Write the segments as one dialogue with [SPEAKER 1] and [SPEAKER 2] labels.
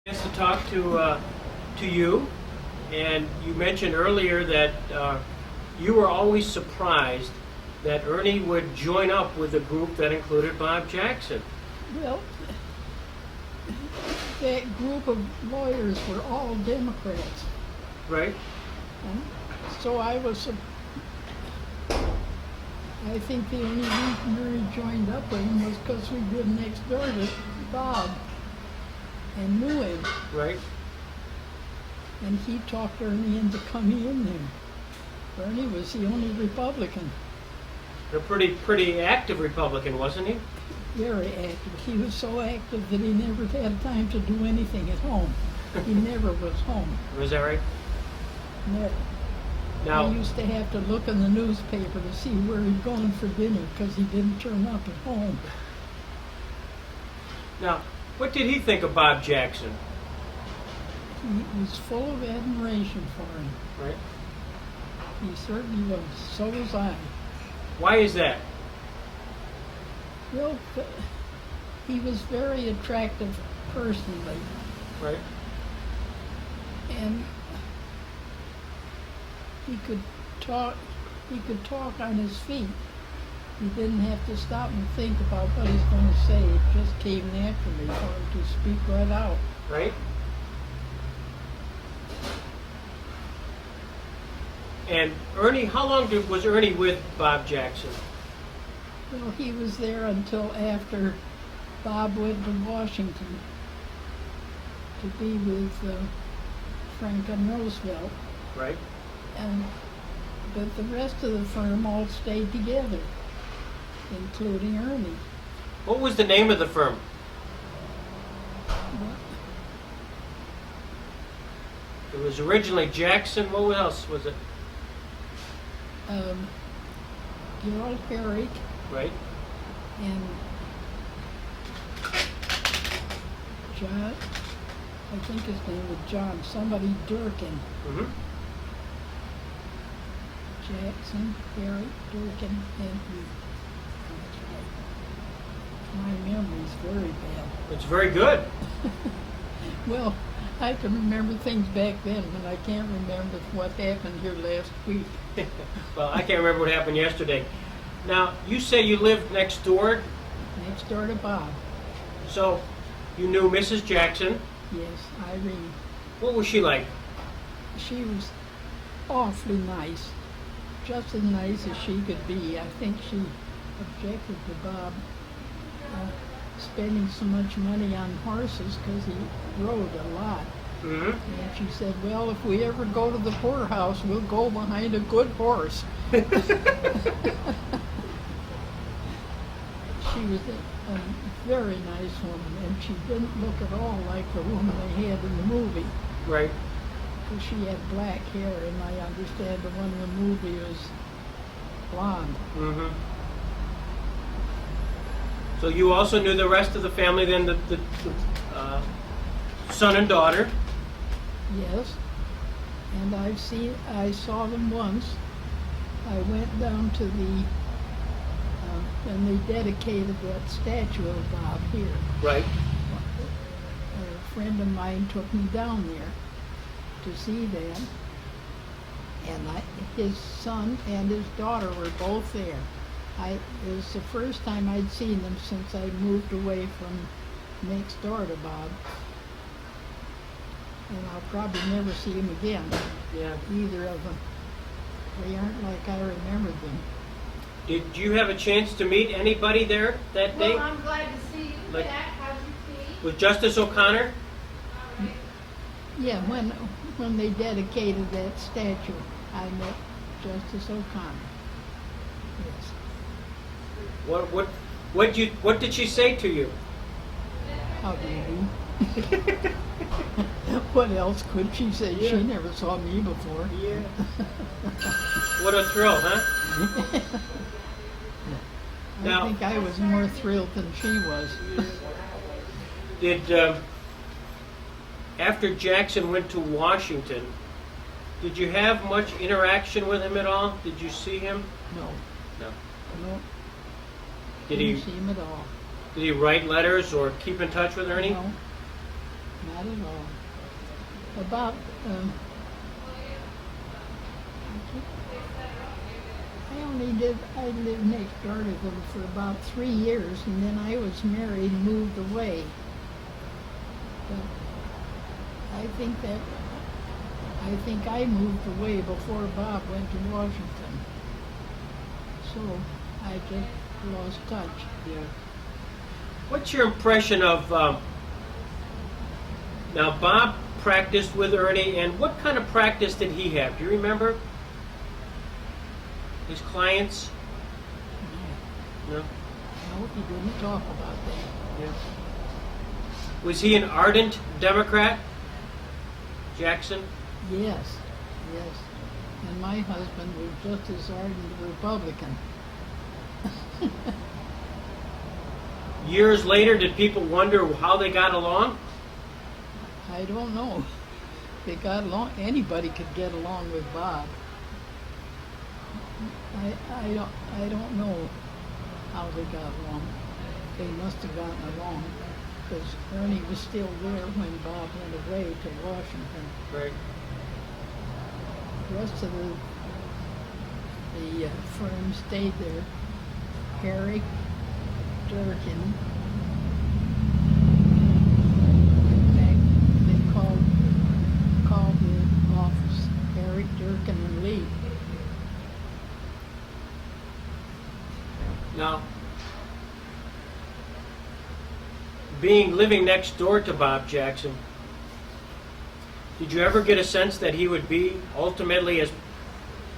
[SPEAKER 1] Chance to talk to you, and you mentioned earlier that you were always surprised that Ernie would join up with a group that included Bob Jackson.
[SPEAKER 2] Well, that group of lawyers were all Democrats.
[SPEAKER 1] Right?
[SPEAKER 2] And so I think the only reason Ernie joined up with him was because we lived next door to Bob and knew him.
[SPEAKER 1] Right?
[SPEAKER 2] And he talked Ernie into coming in there. Ernie was the only Republican.
[SPEAKER 1] A pretty active Republican, wasn't he?
[SPEAKER 2] Very active. He was so active that he never had time to do anything at home. He never was home.
[SPEAKER 1] Was that right?
[SPEAKER 2] Never.
[SPEAKER 1] Now,
[SPEAKER 2] I used to have to look in the newspaper to see where he'd gone for dinner because he didn't turn up at home.
[SPEAKER 1] now, what did he think of Bob Jackson?
[SPEAKER 2] He was full of admiration for him.
[SPEAKER 1] Right?
[SPEAKER 2] He certainly was. So was I.
[SPEAKER 1] Why is that?
[SPEAKER 2] Well, he was very attractive personally,
[SPEAKER 1] Right?
[SPEAKER 2] and he could talk. He could talk on his feet. He didn't have to stop and think about what he's going to say. It just came naturally for him to speak right out.
[SPEAKER 1] Right? And Ernie, how long was Ernie with Bob Jackson?
[SPEAKER 2] Well, he was there until after Bob went to Washington to be with Franklin Roosevelt,
[SPEAKER 1] Right?
[SPEAKER 2] but the rest of the firm all stayed together, including Ernie.
[SPEAKER 1] What was the name of the firm? It was originally Jackson. What else was it?
[SPEAKER 2] Gerald Herrick
[SPEAKER 1] Right?
[SPEAKER 2] and John, I think his name was John, somebody Durkin.
[SPEAKER 1] Mm-hmm.
[SPEAKER 2] Jackson, Herrick, Durkin, and me. My memory's very bad.
[SPEAKER 1] It's very good.
[SPEAKER 2] Well, I can remember things back then, but I can't remember what happened here last week.
[SPEAKER 1] Well, I can't remember what happened yesterday. Now, you say you lived next door,
[SPEAKER 2] Next door to Bob.
[SPEAKER 1] so you knew Mrs. Jackson.
[SPEAKER 2] Yes, Irene.
[SPEAKER 1] What was she like?
[SPEAKER 2] She was awfully nice, just as nice as she could be. I think she objected to Bob spending so much money on horses because he rode a lot.
[SPEAKER 1] Mm-hmm.
[SPEAKER 2] And she said, well, if we ever go to the poorhouse, we'll go behind a good horse. She was a very nice woman, and she didn't look at all like the woman they had in the movie.
[SPEAKER 1] Right.
[SPEAKER 2] Because she had black hair, and I understand the one in the movie was blonde.
[SPEAKER 1] Mm-hmm. So you also knew the rest of the family, then the son and daughter.
[SPEAKER 2] Yes, and I saw them once. I went down to the when they dedicated that statue of Bob here.
[SPEAKER 1] Right.
[SPEAKER 2] A friend of mine took me down there to see them, and his son and his daughter were both there. It was the first time I'd seen them since I moved away from next door to Bob. And I'll probably never see him again,
[SPEAKER 1] Yeah.
[SPEAKER 2] either of them. They aren't like I remembered them.
[SPEAKER 1] Did you have a chance to meet anybody there that day?
[SPEAKER 3] Well, I'm glad to see you
[SPEAKER 1] Like-
[SPEAKER 3] back. How's your feet?
[SPEAKER 1] Was Justice O'Connor?
[SPEAKER 3] All right.
[SPEAKER 2] Yeah, when they dedicated that statue, I met Justice O'Connor. Yes.
[SPEAKER 1] What did she say to you?
[SPEAKER 2] How do you do? What else could she say?
[SPEAKER 1] Yeah.
[SPEAKER 2] She never saw me before.
[SPEAKER 1] Yeah. What a thrill, huh?
[SPEAKER 2] I
[SPEAKER 1] Now-
[SPEAKER 2] think I was more thrilled than she was.
[SPEAKER 1] Did after Jackson went to Washington, did you have much interaction with him at all? Did you see him?
[SPEAKER 2] No,
[SPEAKER 1] No.
[SPEAKER 2] no,
[SPEAKER 1] Did
[SPEAKER 2] didn't
[SPEAKER 1] he
[SPEAKER 2] see him at all.
[SPEAKER 1] did he write letters or keep in touch with Ernie?
[SPEAKER 2] No, not at all. About, I lived next door to them for about 3 years, and then I was married and moved away. But I think I moved away before Bob went to Washington. So I just lost touch.
[SPEAKER 1] Yeah. What's your impression of, now Bob practiced with Ernie, and what kind of practice did he have? Do you remember? His clients? No?
[SPEAKER 2] No, he didn't talk about that.
[SPEAKER 1] Yeah. Was he an ardent Democrat, Jackson?
[SPEAKER 2] Yes, yes. And my husband was just as ardent a Republican.
[SPEAKER 1] Years later, did people wonder how they got along?
[SPEAKER 2] I don't know. They got along. Anybody could get along with Bob. I don't know how they got along. They must have gotten along because Ernie was still there when Bob went away to Washington.
[SPEAKER 1] Right.
[SPEAKER 2] The rest of the firm stayed there. Harry, Durkin. In fact, they called the office Harry, Durkin, and Leet.
[SPEAKER 1] Now, living next door to Bob Jackson, did you ever get a sense that he would be ultimately as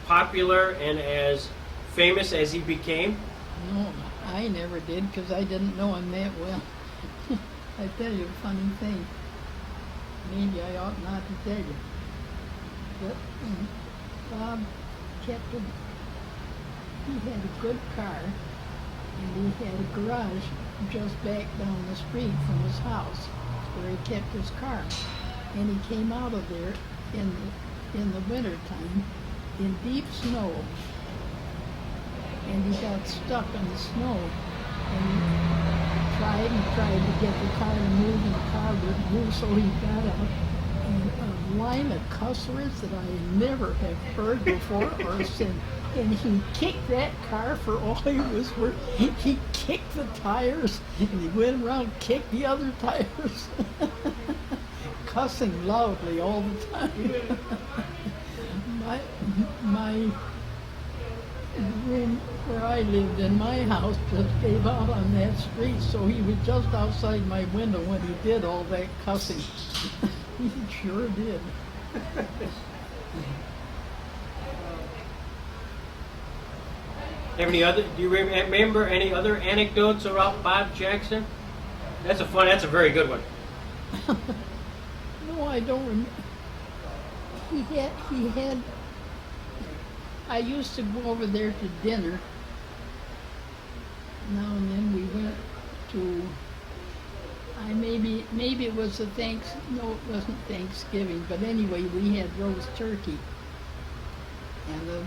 [SPEAKER 1] popular and as famous as he became?
[SPEAKER 2] No, I never did because I didn't know him that well. I tell you a funny thing. Maybe I ought not to tell you. But Bob kept a, he had a good car, and he had a garage just back down the street from his house where he kept his car. And he came out of there in the wintertime in deep snow, and he got stuck in the snow, and he tried to get the car to move, and the car wouldn't move, so he got out, and a line of cuss words that I never have heard before or said, and he kicked that car for all he was worth. He kicked the tires, and he went around and kicked the other tires, cussing loudly all the time. My room where I lived in my house just gave out on that street, so he was just outside my window when he did all that cussing. He sure did.
[SPEAKER 1] Do you remember any other anecdotes about Bob Jackson? That's a very good one.
[SPEAKER 2] No, I don't remember. He had, I used to go over there to dinner. Now and then we went to, maybe it was no, it wasn't Thanksgiving, but anyway, we had roast turkey. And the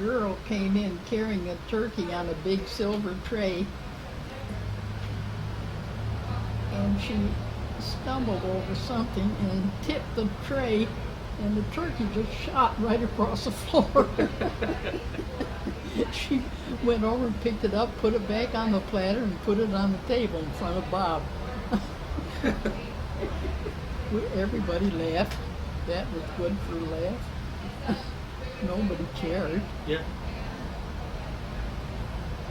[SPEAKER 2] girl came in carrying a turkey on a big silver tray, and she stumbled over something and tipped the tray, and the turkey just shot right across the floor. She went over and picked it up, put it back on the platter, and put it on the table in front of Bob. Everybody laughed. That was good for a laugh. Nobody cared.
[SPEAKER 1] Yeah.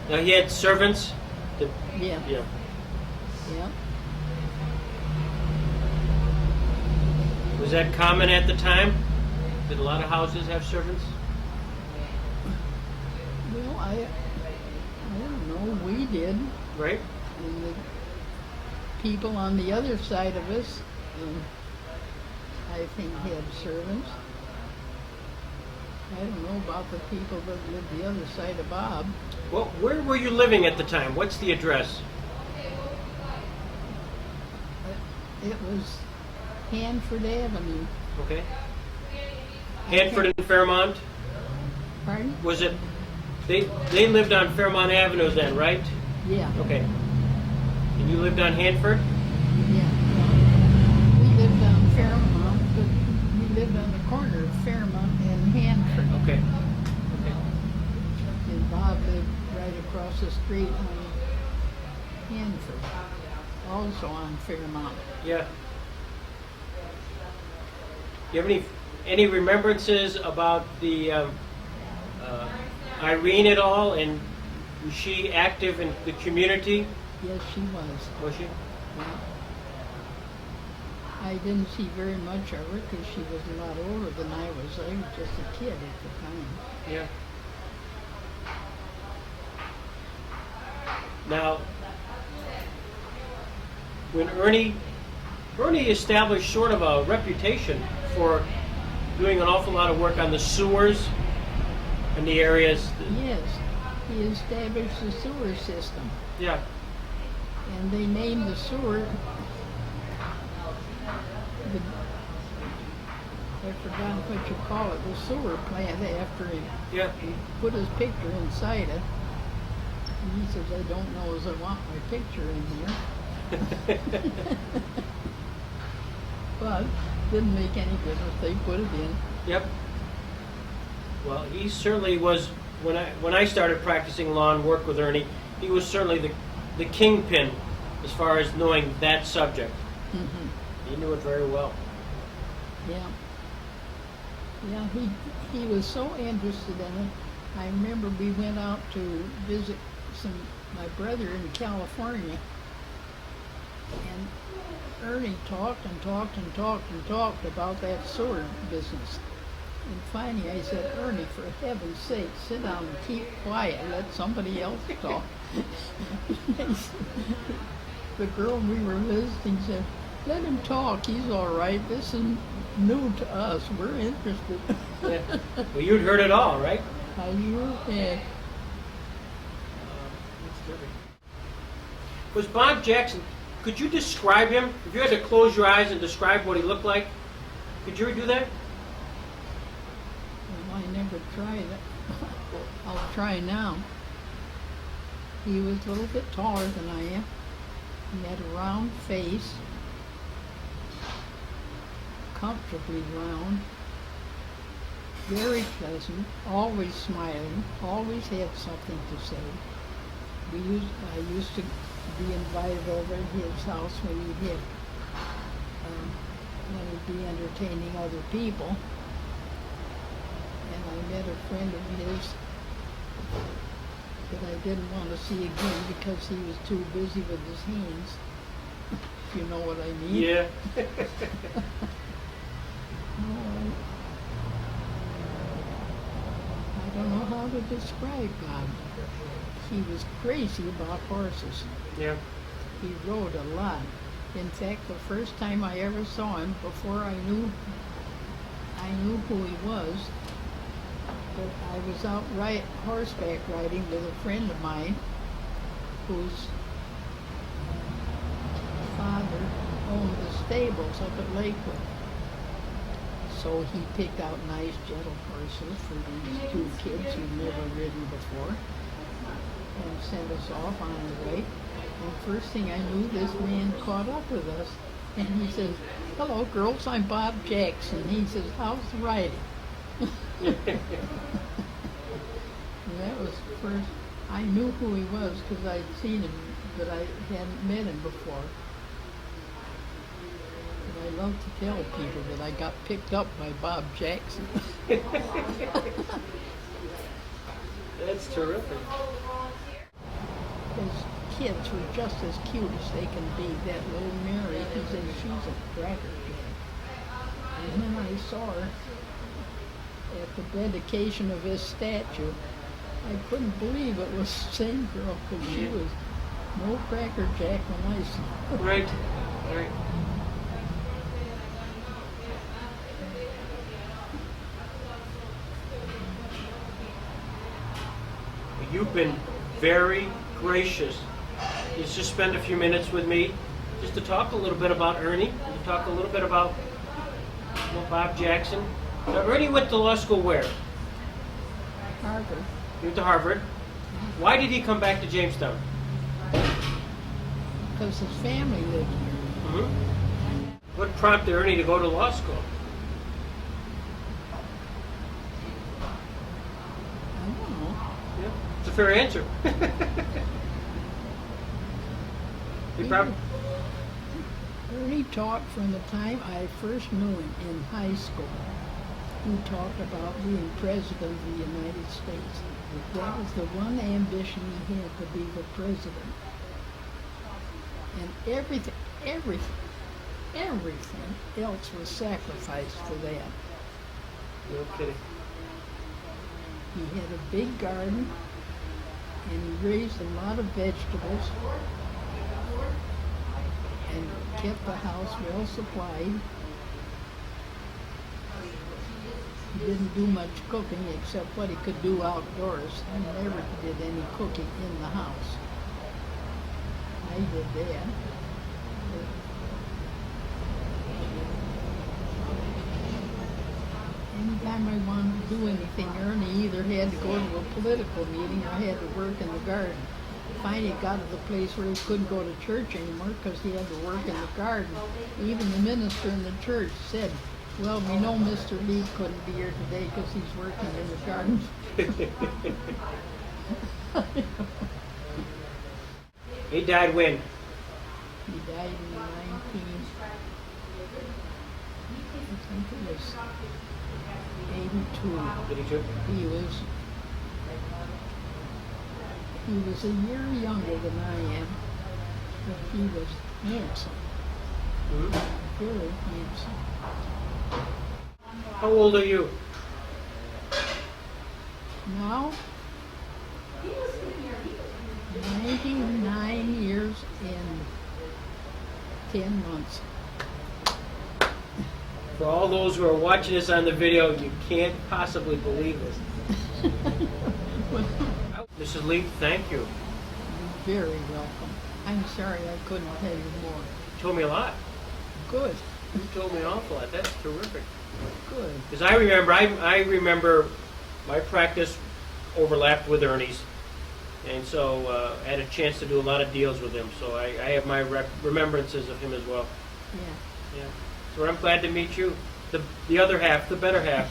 [SPEAKER 1] Now he had servants.
[SPEAKER 2] Yeah.
[SPEAKER 1] Yeah.
[SPEAKER 2] Yeah.
[SPEAKER 1] Was that common at the time? Did a lot of houses have servants?
[SPEAKER 2] Well, I don't know. We did.
[SPEAKER 1] Right.
[SPEAKER 2] And the people on the other side of us, I think, had servants. I don't know about the people that lived the other side of Bob.
[SPEAKER 1] Well, where were you living at the time? What's the address?
[SPEAKER 2] It was Hanford Avenue.
[SPEAKER 1] Okay. Hanford and Fairmont?
[SPEAKER 2] Pardon?
[SPEAKER 1] Was it? They lived on Fairmont Avenue then, right?
[SPEAKER 2] Yeah.
[SPEAKER 1] Okay. And you lived on Hanford?
[SPEAKER 2] Yeah. We lived right across the street on Hanford, also on Fairmount.
[SPEAKER 1] Yeah. Do you have any remembrances about the Irene at all? And was she active in the community?
[SPEAKER 2] Yes, she was.
[SPEAKER 1] Was she?
[SPEAKER 2] Yeah. I didn't see very much of her because she was a lot older than I was. I was just a kid at the time.
[SPEAKER 1] Yeah. Now, when Ernie established sort of a reputation for doing an awful lot of work on the sewers in the areas.
[SPEAKER 2] Yes, he established the sewer system,
[SPEAKER 1] Yeah.
[SPEAKER 2] and they named the sewer. I forgot what you call it, the sewer plant after he
[SPEAKER 1] Yeah.
[SPEAKER 2] put his picture inside it. And he says, I don't know as I want my picture in here. But didn't make any difference. They put it in.
[SPEAKER 1] Yep. Well, he certainly was. When I started practicing law and work with Ernie, he was certainly the kingpin as far as knowing that subject.
[SPEAKER 2] Mm-hmm.
[SPEAKER 1] He knew it very well.
[SPEAKER 2] Yeah. Yeah, he was so interested in it. I remember we went out to visit my brother in California, and Ernie talked and talked and talked and talked about that sewer business. And finally I said, Ernie, for heaven's sake, sit down and keep quiet. Let somebody else talk. The girl we were visiting said, let him talk. He's all right. This is new to us. We're interested.
[SPEAKER 1] Yeah. Well, you'd heard it all, right?
[SPEAKER 2] I sure had.
[SPEAKER 1] Was Bob Jackson, could you describe him? If you had to close your eyes and describe what he looked like, could you do that?
[SPEAKER 2] Well, I never tried it. I'll try now. He was a little bit taller than I am. He had a round face, comfortably round, very pleasant, always smiling, always had something to say. I used to be invited over at his house when he'd be entertaining other people. And I met a friend of his that I didn't want to see again because he was too busy with his hands. If you know what I mean.
[SPEAKER 1] Yeah.
[SPEAKER 2] I don't know how to describe Bob. He was crazy about horses.
[SPEAKER 1] Yeah.
[SPEAKER 2] He rode a lot. In fact, the first time I ever saw him, before I knew who he was, but I was out horseback riding with a friend of mine whose father owned the stables up at Lakewood. So he picked out nice, gentle horses for these two kids who'd never ridden before and sent us off on our way. And first thing I knew, this man caught up with us and he says, hello girls, I'm Bob Jackson. He says, how's the riding? And that was the first, I knew who he was because I'd seen him, but I hadn't met him before. But I love to tell people that I got picked up by Bob Jackson.
[SPEAKER 1] That's terrific.
[SPEAKER 2] His kids were just as cute as they can be. That little Mary, he said, she's a crackerjack. And then I saw her at the dedication of his statue. I couldn't believe it was the same girl because she was no crackerjack when I saw her.
[SPEAKER 1] Right. Right. You've been very gracious. You just spend a few minutes with me just to talk a little bit about Ernie, and to talk a little bit about Bob Jackson. Now, Ernie went to law school where?
[SPEAKER 2] Harvard.
[SPEAKER 1] He went to Harvard. Why did he come back to Jamestown?
[SPEAKER 2] Because his family lived here.
[SPEAKER 1] Mm-hmm. What prompted Ernie to go to law school?
[SPEAKER 2] I don't know.
[SPEAKER 1] Yeah. It's a fair answer. You prob-
[SPEAKER 2] Ernie talked from the time I first knew him in high school. He talked about being president of the United States. That was the one ambition he had, to be the president. And everything else was sacrificed for that.
[SPEAKER 1] No kidding.
[SPEAKER 2] He had a big garden, and he raised a lot of vegetables, and kept the house well supplied. He didn't do much cooking except what he could do outdoors. He never did any cooking in the house. I did that. Anytime I wanted to do anything, Ernie either had to go to a political meeting or had to work in the garden. Finally got to the place where he couldn't go to church anymore because he had to work in the garden. Even the minister in the church said, "Well, we know Mr. Leet couldn't be here today because he's working in the garden."
[SPEAKER 1] He died when?
[SPEAKER 2] He died in 82.
[SPEAKER 1] 82?
[SPEAKER 2] He was a year younger than I am, but he was handsome,
[SPEAKER 1] Mhm.
[SPEAKER 2] very handsome.
[SPEAKER 1] How old are you?
[SPEAKER 2] Now, 99 years and 10 months.
[SPEAKER 1] For all those who are watching this on the video, you can't possibly believe this. Mrs. Leet, thank you.
[SPEAKER 2] You're very welcome. I'm sorry I couldn't tell you more.
[SPEAKER 1] You told me a lot.
[SPEAKER 2] Good,
[SPEAKER 1] You told me an awful lot. That's terrific.
[SPEAKER 2] good.
[SPEAKER 1] Because I remember my practice overlapped with Ernie's, and so I had a chance to do a lot of deals with him. So I have my remembrances of him as well.
[SPEAKER 2] Yeah.
[SPEAKER 1] Yeah. So I'm glad to meet you, the other half, the better half.